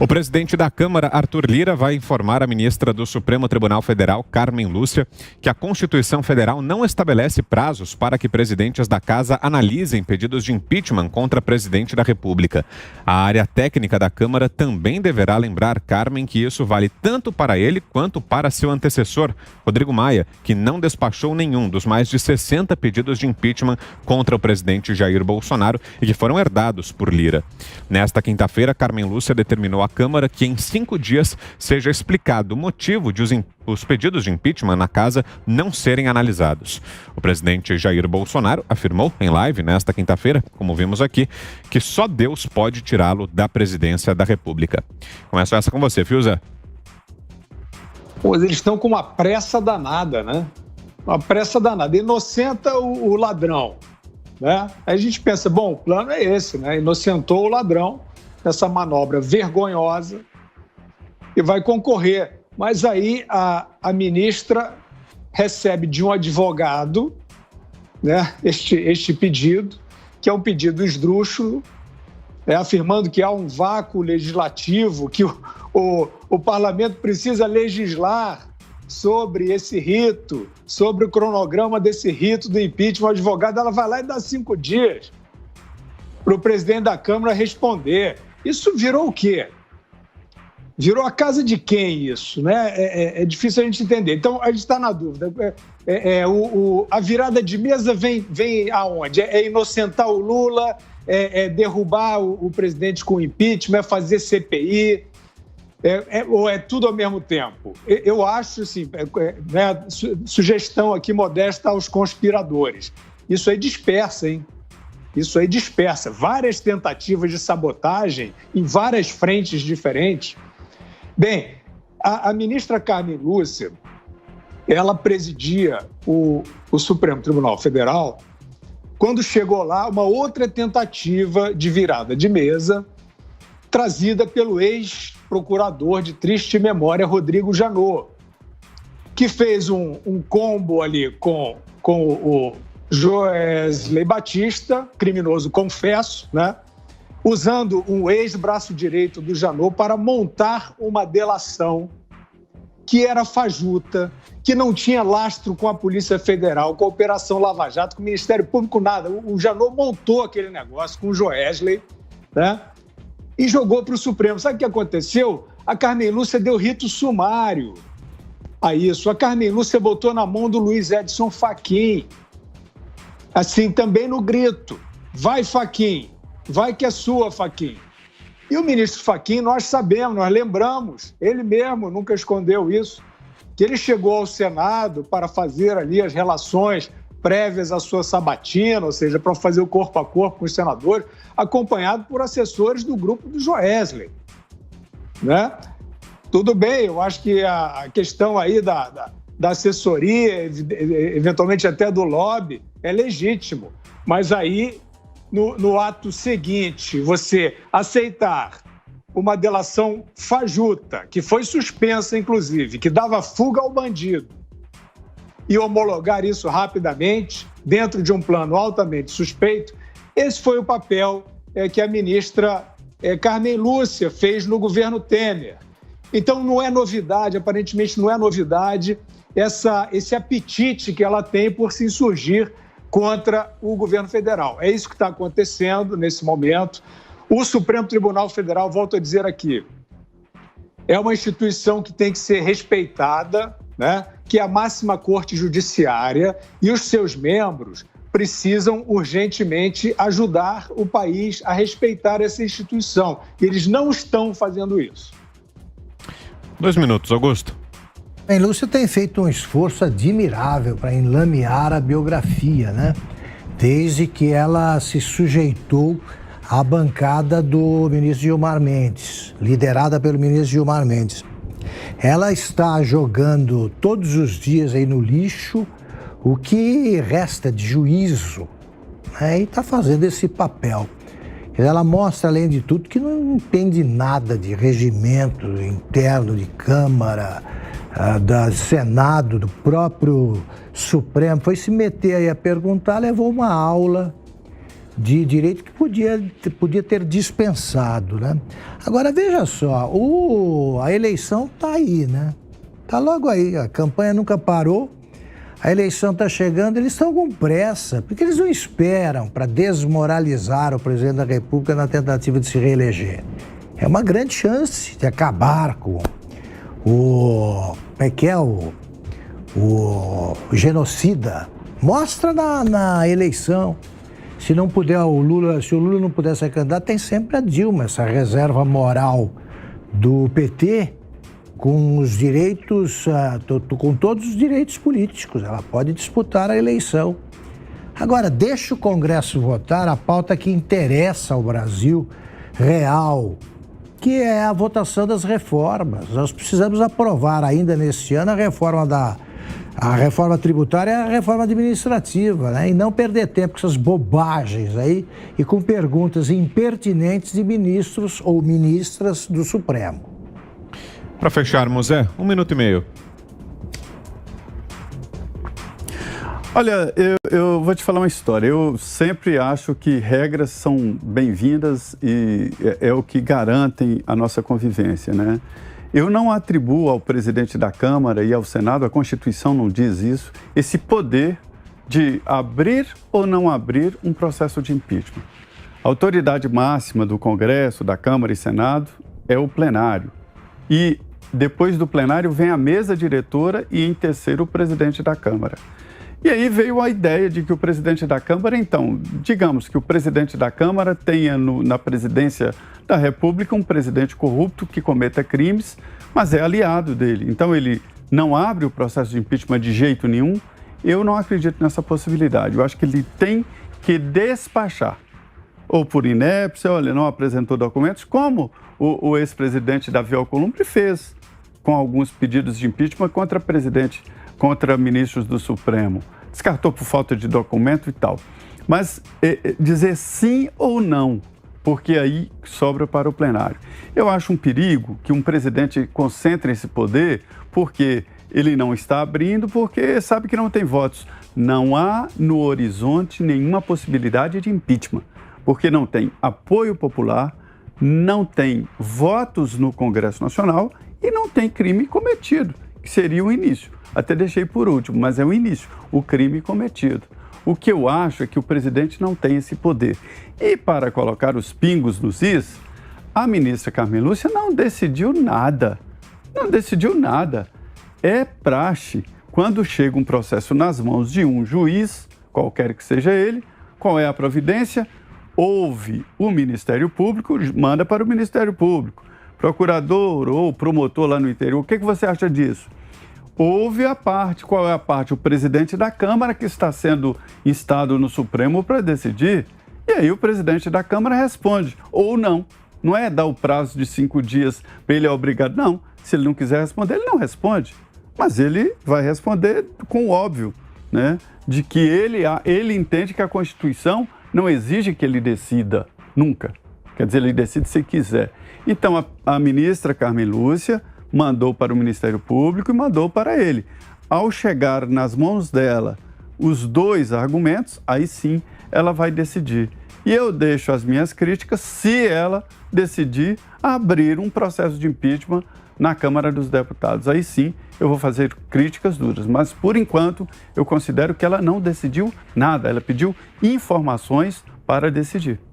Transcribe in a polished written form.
O presidente da Câmara, Arthur Lira, vai informar a ministra do Supremo Tribunal Federal, Carmen Lúcia, que a Constituição Federal não estabelece prazos para que presidentes da Casa analisem pedidos de impeachment contra o presidente da República. A área técnica da Câmara também deverá lembrar Carmen que isso vale tanto para ele quanto para seu antecessor, Rodrigo Maia, que não despachou nenhum dos mais de 60 pedidos de impeachment contra o presidente Jair Bolsonaro e que foram herdados por Lira. Nesta quinta-feira, Carmen Lúcia determinou à Câmara que em 5 dias seja explicado o motivo de os pedidos de impeachment na casa não serem analisados. O presidente Jair Bolsonaro afirmou em live nesta quinta-feira, como vimos aqui, que só Deus pode tirá-lo da presidência da República. Começo essa com você, Fiuza. Pois eles estão com uma pressa danada, né? Uma pressa danada. Inocenta o ladrão, né? Aí a gente pensa, bom, o plano é esse, né? Inocentou o ladrão nessa manobra vergonhosa e vai concorrer. Mas aí a ministra recebe de um advogado, né, este pedido, que é um pedido esdrúxulo, afirmando que há um vácuo legislativo, que o parlamento precisa legislar sobre esse rito, sobre o cronograma desse rito do impeachment. O advogado, ela vai lá e dá 5 dias para o presidente da Câmara responder. Isso virou o quê? Virou a casa de quem isso, né? É difícil a gente entender. Então, a gente está na dúvida. A virada de mesa vem aonde? É inocentar o Lula, é derrubar o presidente com impeachment, é fazer CPI, ou é tudo ao mesmo tempo? Eu acho, assim, né, sugestão aqui modesta aos conspiradores. Isso aí dispersa, hein? Isso aí dispersa. Várias tentativas de sabotagem em várias frentes diferentes. Bem, a ministra Carmen Lúcia, ela presidia o Supremo Tribunal Federal quando chegou lá uma outra tentativa de virada de mesa trazida pelo ex-procurador de triste memória, Rodrigo Janot, que fez um combo ali com o Joesley Batista, criminoso confesso, né? Usando um ex-braço direito do Janot para montar uma delação que era fajuta, que não tinha lastro com a Polícia Federal, com a Operação Lava Jato, com o Ministério Público, nada. O Janot montou aquele negócio com o Joesley, né? E jogou para o Supremo. Sabe o que aconteceu? A Carmen Lúcia deu rito sumário a isso. A Carmen Lúcia botou na mão do Luiz Edson Fachin, assim, também no grito: vai, Fachin, vai que é sua, Fachin. E o ministro Fachin, nós sabemos, nós lembramos, ele mesmo nunca escondeu isso, que ele chegou ao Senado para fazer ali as relações prévias à sua sabatina, ou seja, para fazer o corpo a corpo com os senadores, acompanhado por assessores do grupo do Joesley, né? Tudo bem, eu acho que a questão aí da assessoria, eventualmente até do lobby, é legítimo, mas aí, no ato seguinte, você aceitar uma delação fajuta, que foi suspensa, inclusive, que dava fuga ao bandido, e homologar isso rapidamente, dentro de um plano altamente suspeito, esse foi o papel que a ministra Carmen Lúcia fez no governo Temer. Então, não é novidade, aparentemente não é novidade, esse apetite que ela tem por se insurgir contra o governo federal. É isso que está acontecendo nesse momento. O Supremo Tribunal Federal, volto a dizer aqui, é uma instituição que tem que ser respeitada, né? Que é a máxima corte judiciária, e os seus membros precisam urgentemente ajudar o país a respeitar essa instituição. E eles não estão fazendo isso. 2 minutos, Augusto. Bem, Lúcia tem feito um esforço admirável para enlamear a biografia, né? Desde que ela se sujeitou à bancada do ministro Gilmar Mendes, liderada pelo ministro Gilmar Mendes. Ela está jogando todos os dias aí no lixo o que resta de juízo, né? E está fazendo esse papel. Ela mostra, além de tudo, que não entende nada de regimento interno de Câmara, do Senado, do próprio Supremo. Foi se meter aí a perguntar, levou uma aula de direito que podia ter dispensado, né? Agora, veja só, a eleição está aí, né? Está logo aí, a campanha nunca parou, a eleição está chegando, eles estão com pressa, porque eles não esperam para desmoralizar o presidente da República na tentativa de se reeleger. É uma grande chance de acabar com o genocida. Mostra na eleição. Se o Lula não puder ser candidato, tem sempre a Dilma, essa reserva moral do PT com os direitos, com todos os direitos políticos. Ela pode disputar a eleição. Agora, deixa o Congresso votar a pauta que interessa ao Brasil real, que é a votação das reformas. Nós precisamos aprovar ainda neste ano a reforma tributária e a reforma administrativa, né? E não perder tempo com essas bobagens aí e com perguntas impertinentes de ministros ou ministras do Supremo. Para fecharmos, 1 minuto e meio. Olha, eu vou te falar uma história. Eu sempre acho que regras são bem-vindas e é o que garantem a nossa convivência, né? Eu não atribuo ao presidente da Câmara e ao Senado, a Constituição não diz isso, esse poder de abrir ou não abrir um processo de impeachment. A autoridade máxima do Congresso, da Câmara e Senado é o plenário. E depois do plenário vem a mesa diretora e, em terceiro, o presidente da Câmara. E aí veio a ideia de que o presidente da Câmara, então, digamos que o presidente da Câmara tenha na presidência da República um presidente corrupto que cometa crimes, mas é aliado dele. Então ele não abre o processo de impeachment de jeito nenhum. Eu não acredito nessa possibilidade. Eu acho que ele tem que despachar, ou por inépcia, olha, não apresentou documentos, como o ex-presidente Davi Alcolumbre fez com alguns pedidos de impeachment contra ministros do Supremo. Descartou por falta de documento e tal. Mas dizer sim ou não, porque aí sobra para o plenário. Eu acho um perigo que um presidente concentre esse poder, porque ele não está abrindo, porque sabe que não tem votos. Não há no horizonte nenhuma possibilidade de impeachment, porque não tem apoio popular, não tem votos no Congresso Nacional e não tem crime cometido, que seria o início. Até deixei por último, mas é o início, o crime cometido. O que eu acho é que o presidente não tem esse poder. E para colocar os pingos nos is, a ministra Carmen Lúcia não decidiu nada. Não decidiu nada. É praxe, quando chega um processo nas mãos de um juiz, qualquer que seja ele, qual é a providência? Ouve o Ministério Público, manda para o Ministério Público. Procurador ou promotor lá no interior, o que você acha disso? Houve a parte, qual é a parte? O presidente da Câmara que está sendo instado no Supremo para decidir. E aí o presidente da Câmara responde, ou não. Não é dar o prazo de 5 dias para ele é obrigado, não. Se ele não quiser responder, ele não responde. Mas ele vai responder com o óbvio, né? De que ele entende que a Constituição não exige que ele decida nunca. Quer dizer, ele decide se quiser. Então a ministra Carmen Lúcia mandou para o Ministério Público e mandou para ele. Ao chegar nas mãos dela os dois argumentos, aí sim ela vai decidir. E eu deixo as minhas críticas se ela decidir abrir um processo de impeachment na Câmara dos Deputados. Aí sim eu vou fazer críticas duras, mas por enquanto eu considero que ela não decidiu nada, ela pediu informações para decidir.